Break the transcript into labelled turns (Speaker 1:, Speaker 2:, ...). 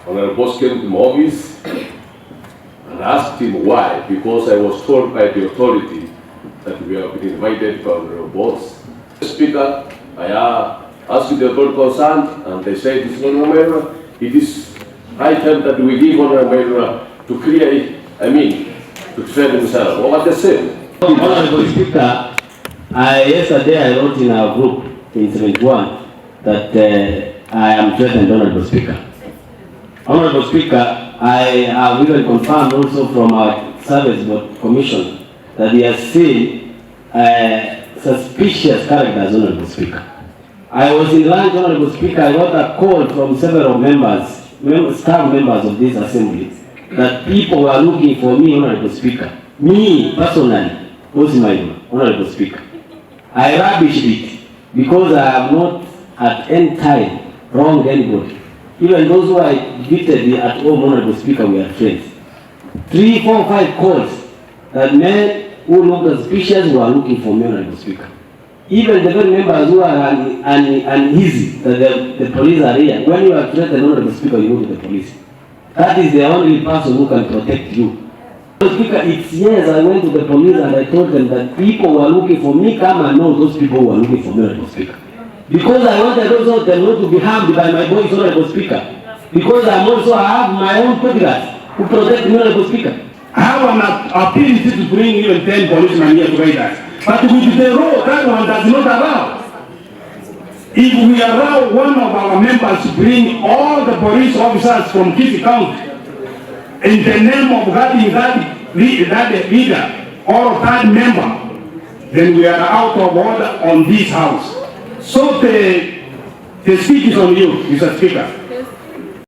Speaker 1: Honorable boss came to my office and asked him why, because I was told by the authority that we have been invited by Honorable boss. Speaker, I asked the authority concerned, and they said it's not Honorable. It is high time that we give Honorable to clear, to defend himself. What they say?
Speaker 2: Honorable Speaker, yesterday I wrote in our group in 71 that I am threatened, Honorable Speaker. Honorable Speaker, I have even confirmed also from our Service Board Commission that we have seen suspicious characters, Honorable Speaker. I was in lunch, Honorable Speaker, I got a call from several staff members of this assembly that people were looking for me, Honorable Speaker. Me, personally, Honorable Speaker. I rubbished it because I have not at any time wronged anybody. Even those who I greeted at home, Honorable Speaker, we are friends. 3, 4, 5 calls that men who looked suspicious were looking for me, Honorable Speaker. Even the very members who are uneasy that the police are here, when you are threatened, Honorable Speaker, you go to the police. That is the only person who can protect you. Honorable Speaker, it's years I went to the police and I told them that people were looking for me. Come and know those people who were looking for me, Honorable Speaker. Because I wanted also them not to be harmed by my voice, Honorable Speaker. Because I have my own bodyguards who protect me, Honorable Speaker.
Speaker 3: I have an ability to bring even 10 policemen here to guide us. But with the law, that one does not allow. If we allow one of our members to bring all the police officers from Kisi County in the name of guarding that leader or that member, then we are out of order on this house. So the speech is on you, Mr. Speaker.